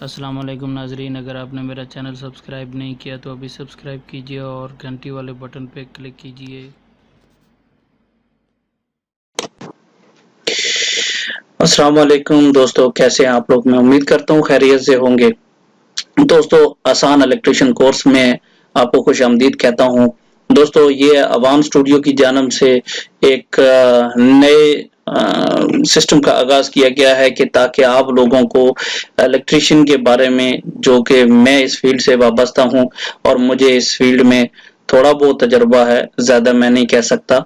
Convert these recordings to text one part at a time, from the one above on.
अस्सलाम वालेकुम नाजरीन, अगर आपने मेरा चैनल सब्सक्राइब नहीं किया तो अभी सब्सक्राइब कीजिए और घंटी वाले बटन पे क्लिक कीजिए। अस्सलाम वालेकुम दोस्तों, कैसे हैं आप लोग। मैं उम्मीद करता हूँ खैरियत से होंगे। दोस्तों, आसान इलेक्ट्रिशियन कोर्स में आपको खुशामदीद कहता हूँ। दोस्तों, ये अवान स्टूडियो की जानिब से एक नए सिस्टम का आगाज किया गया है कि ताकि आप लोगों को इलेक्ट्रिशियन के बारे में, जो कि मैं इस फील्ड से वाबस्ता हूँ और मुझे इस फील्ड में थोड़ा बहुत तजर्बा है, ज्यादा मैं नहीं कह सकता,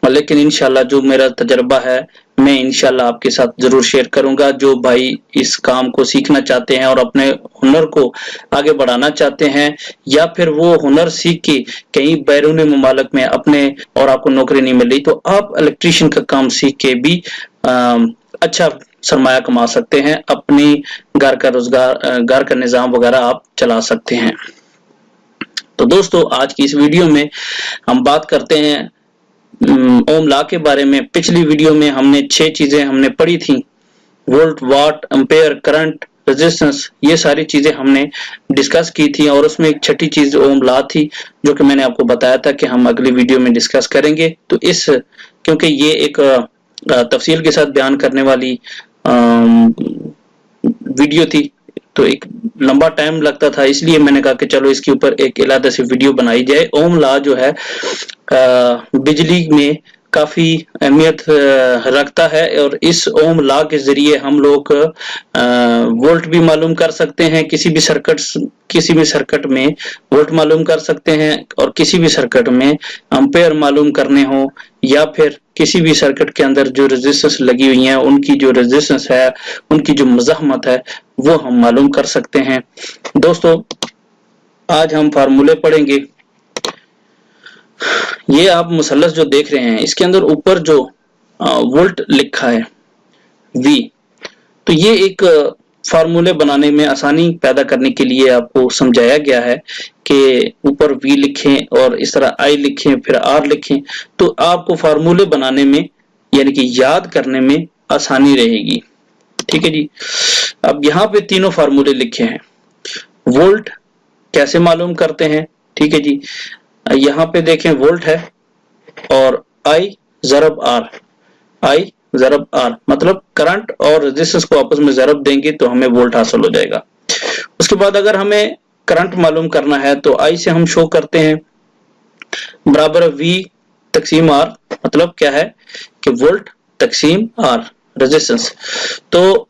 लेकिन इंशाल्लाह जो मेरा तजर्बा है मैं इंशाल्लाह आपके साथ जरूर शेयर करूंगा। जो भाई इस काम को सीखना चाहते हैं और अपने हुनर को आगे बढ़ाना चाहते हैं, या फिर वो हुनर सीख के कहीं बैरून मुमालिक में अपने और आपको नौकरी नहीं मिल रही, तो आप इलेक्ट्रिशियन का काम सीख के भी अच्छा सरमाया कमा सकते हैं। अपनी घर का रोजगार, घर का निजाम वगैरह आप चला सकते हैं। तो दोस्तों, आज की इस वीडियो में हम बात करते हैं ओम लॉ के बारे में। पिछली वीडियो में हमने 6 चीजें हमने पढ़ी थी। वोल्ट, वाट, एम्पेयर, करंट, रेजिस्टेंस, ये सारी चीजें हमने डिस्कस की थी और उसमें एक छठी चीज ओम लॉ थी, जो कि मैंने आपको बताया था कि हम अगली वीडियो में डिस्कस करेंगे। तो इस क्योंकि ये एक तफसील के साथ बयान करने वाली वीडियो थी, तो एक लंबा टाइम लगता था, इसलिए मैंने कहा कि चलो इसके ऊपर एक अलग से वीडियो बनाई जाए। ओम लॉ जो है बिजली में काफी अहमियत रखता है और इस ओम लॉ के जरिए हम लोग वोल्ट भी मालूम कर सकते हैं। किसी भी सर्किट में वोल्ट मालूम कर सकते हैं, और किसी भी सर्किट में एम्पेयर मालूम करने हो, या फिर किसी भी सर्किट के अंदर जो रेजिस्टेंस लगी हुई है उनकी जो रेजिस्टेंस है, उनकी जो मज़ाहमत है, वो हम मालूम कर सकते हैं। दोस्तों, आज हम फार्मूले पढ़ेंगे। ये आप मुसल्लस जो देख रहे हैं, इसके अंदर ऊपर जो वोल्ट लिखा है V, तो ये एक फार्मूले बनाने में आसानी पैदा करने के लिए आपको समझाया गया है कि ऊपर V लिखें और इस तरह I लिखें, फिर R लिखें, तो आपको फार्मूले बनाने में यानी कि याद करने में आसानी रहेगी। ठीक है जी। अब यहाँ पे तीनों फार्मूले लिखे हैं। वोल्ट कैसे मालूम करते हैं, ठीक है जी। यहाँ पे देखें, वोल्ट है और I ज़रब R, I ज़रब R मतलब करंट और रेजिस्टेंस को आपस में ज़रब देंगे तो हमें वोल्ट हासिल हो जाएगा। उसके बाद अगर हमें करंट मालूम करना है तो I से हम शो करते हैं बराबर V तकसीम R, मतलब क्या है कि वोल्ट तकसीम R रेजिस्टेंस। तो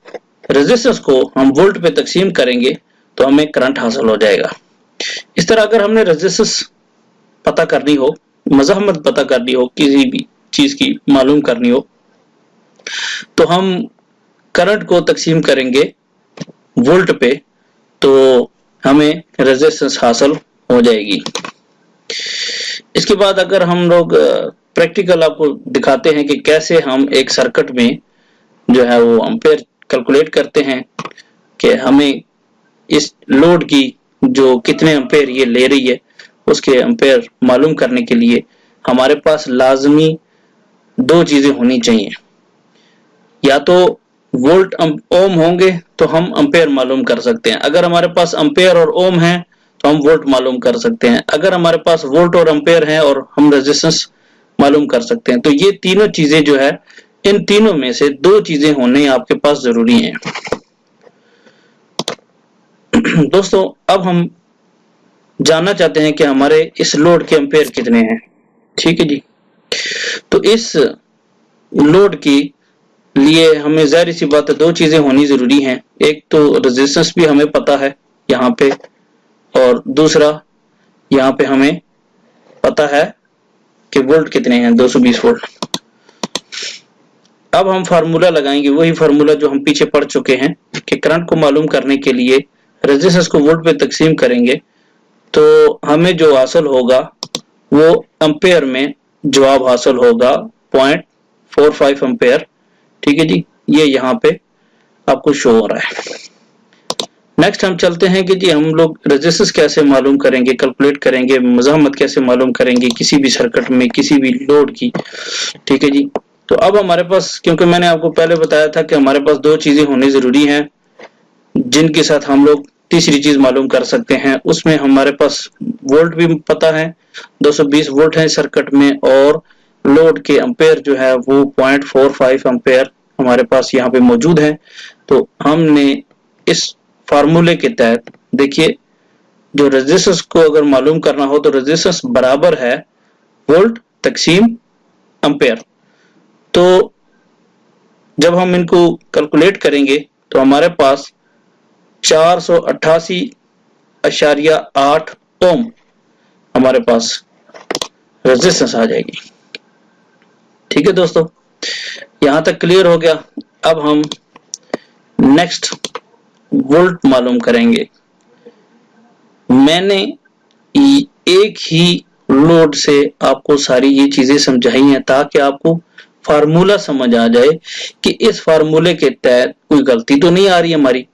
रेजिस्टेंस को हम वोल्ट पे तकसीम करेंगे तो हमें करंट हासिल हो जाएगा। इस तरह अगर हमने रेजिस्टेंस पता करनी हो, मज़ाहमत पता करनी हो, किसी भी चीज की मालूम करनी हो, तो हम करंट को तकसीम करेंगे वोल्ट पे, तो हमें रेजिस्टेंस हासिल हो जाएगी। इसके बाद अगर हम लोग प्रैक्टिकल आपको दिखाते हैं कि कैसे हम एक सर्किट में जो है वो एम्पेयर कैलकुलेट करते हैं, कि हमें इस लोड की जो कितने एम्पेयर ये ले रही है उसके एम्पेयर मालूम करने के लिए हमारे पास लाजमी 2 चीजें होनी चाहिए। या तो वोल्ट ओम होंगे तो हम एम्पेयर मालूम कर सकते हैं। अगर हमारे पास एम्पेयर और ओम है तो हम वोल्ट मालूम कर सकते हैं। अगर हमारे पास वोल्ट और एम्पेयर है और हम रेजिस्टेंस मालूम कर सकते हैं। तो ये तीनों चीजें जो है, इन तीनों में से 2 चीजें होने आपके पास जरूरी हैं। दोस्तों, अब हम जानना चाहते हैं कि हमारे इस लोड के एम्पेयर कितने हैं। ठीक है जी। तो इस लोड की लिए हमें जाहिर सी बात है 2 चीजें होनी जरूरी हैं। एक तो रेजिस्टेंस भी हमें पता है यहाँ पे, और दूसरा यहाँ पे हमें पता है कि वोल्ट कितने हैं, 220 वोल्ट। अब हम फार्मूला लगाएंगे, वही फार्मूला जो हम पीछे पढ़ चुके हैं कि करंट को मालूम करने के लिए रेजिस्टेंस को वोल्ट पे तकसीम करेंगे तो हमें जो हासिल होगा वो एम्पेयर में जवाब हासिल होगा 0.45 एम्पेयर। ठीक है जी, ये यहाँ पे आपको शो हो रहा है। नेक्स्ट हम चलते हैं कि जी हम लोग रेजिस्टेंस कैसे मालूम करेंगे, कैलकुलेट करेंगे, मज़ाहमत कैसे मालूम करेंगे किसी भी सर्किट में, किसी भी लोड की। ठीक है जी। तो अब हमारे पास, क्योंकि मैंने आपको पहले बताया था कि हमारे पास 2 चीजें होनी जरूरी हैं, जिनके साथ हम लोग तीसरी चीज मालूम कर सकते हैं। उसमें हमारे पास वोल्ट भी पता है, 220 वोल्ट है सर्किट में, और लोड के एम्पेयर जो है वो 0.45 एम्पेयर हमारे पास यहाँ पे मौजूद है। तो हमने इस फार्मूले के तहत देखिए, जो रेजिस्टेंस को अगर मालूम करना हो तो रेजिस्टेंस बराबर है वोल्ट तकसीम एम्पेयर। तो जब हम इनको कैलकुलेट करेंगे तो हमारे पास 488.8 ओम हमारे पास रेजिस्टेंस आ जाएगी। ठीक है दोस्तों, यहां तक क्लियर हो गया। अब हम नेक्स्ट वोल्ट मालूम करेंगे। मैंने एक ही लोड से आपको सारी ये चीजें समझाई हैं ताकि आपको फार्मूला समझ आ जाए कि इस फार्मूले के तहत कोई गलती तो नहीं आ रही हमारी।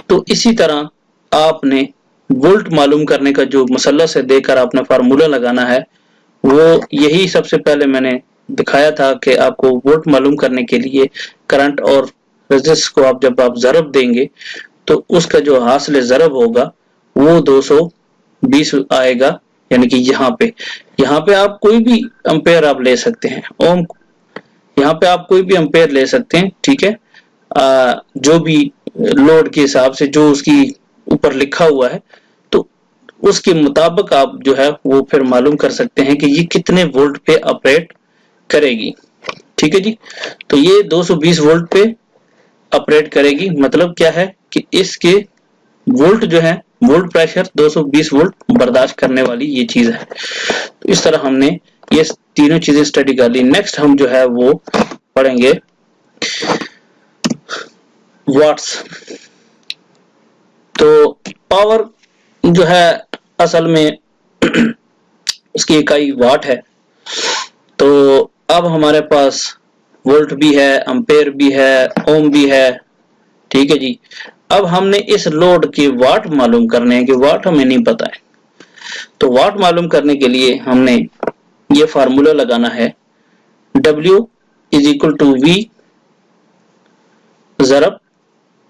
तो इसी तरह आपने वोल्ट मालूम करने का जो मसलस है देकर आपने फार्मूला लगाना है, वो यही सबसे पहले मैंने दिखाया था कि आपको वोल्ट मालूम करने के लिए करंट और रेजिस्टेंस को आप जब आप ज़रब देंगे तो उसका जो हासिल ज़रब होगा वो 220 आएगा। यानी कि यहाँ पे आप कोई भी एम्पेयर आप ले सकते हैं, ओम यहाँ पे आप कोई भी एम्पेयर ले सकते हैं। ठीक है, जो भी लोड के हिसाब से जो उसकी ऊपर लिखा हुआ है तो उसके मुताबिक आप जो है वो फिर मालूम कर सकते हैं कि ये कितने वोल्ट पे ऑपरेट करेगी। ठीक है जी, तो ये 220 वोल्ट पे ऑपरेट करेगी। मतलब क्या है कि इसके वोल्ट जो है, वोल्ट प्रेशर 220 वोल्ट बर्दाश्त करने वाली ये चीज है। तो इस तरह हमने ये तीनों चीजें स्टडी कर ली। नेक्स्ट हम जो है वो पढ़ेंगे वाट्स। तो पावर जो है असल में उसकी इकाई वाट है। तो अब हमारे पास वोल्ट भी है, एम्पेयर भी है, ओम भी है। ठीक है जी, अब हमने इस लोड के वाट मालूम करने हैं कि वाट हमें नहीं पता है। तो वाट मालूम करने के लिए हमने ये फार्मूला लगाना है, W = V ज़रब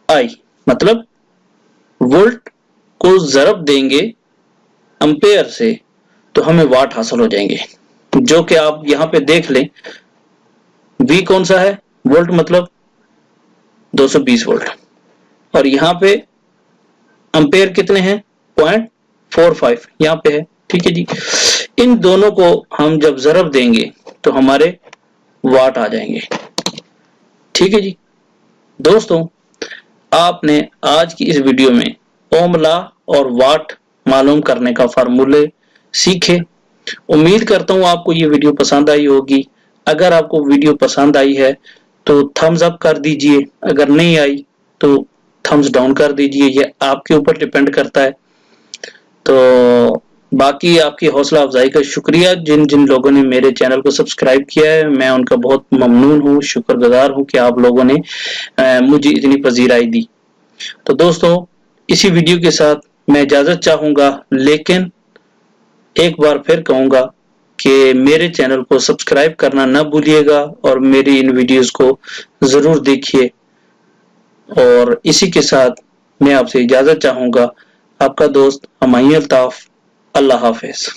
I। मतलब वोल्ट को ज़रब देंगे एम्पेयर से तो हमें वाट हासिल हो जाएंगे। जो कि आप यहां पे देख लें, V कौन सा है, वोल्ट मतलब 220 वोल्ट, और यहाँ पे एम्पेयर कितने हैं, 0.45 यहाँ पे है। ठीक है जी, इन दोनों को हम जब ज़रब देंगे तो हमारे वाट आ जाएंगे। ठीक है जी दोस्तों, आपने आज की इस वीडियो में ओम लॉ और वाट मालूम करने का फार्मूले सीखे। उम्मीद करता हूँ आपको ये वीडियो पसंद आई होगी। अगर आपको वीडियो पसंद आई है तो थम्स अप कर दीजिए, अगर नहीं आई तो थम्स डाउन कर दीजिए, ये आपके ऊपर डिपेंड करता है। तो बाकी आपकी हौसला अफजाई का शुक्रिया। जिन जिन लोगों ने मेरे चैनल को सब्सक्राइब किया है, मैं उनका बहुत ममनून हूँ, शुक्रगुजार हूँ कि आप लोगों ने मुझे इतनी पजीराई दी। तो दोस्तों, इसी वीडियो के साथ मैं इजाजत चाहूंगा, लेकिन एक बार फिर कहूंगा कि मेरे चैनल को सब्सक्राइब करना ना भूलिएगा और मेरी इन वीडियोस को जरूर देखिए। और इसी के साथ मैं आपसे इजाजत चाहूंगा। आपका दोस्त हमायूं अल्ताफ। अल्लाह हाफिज।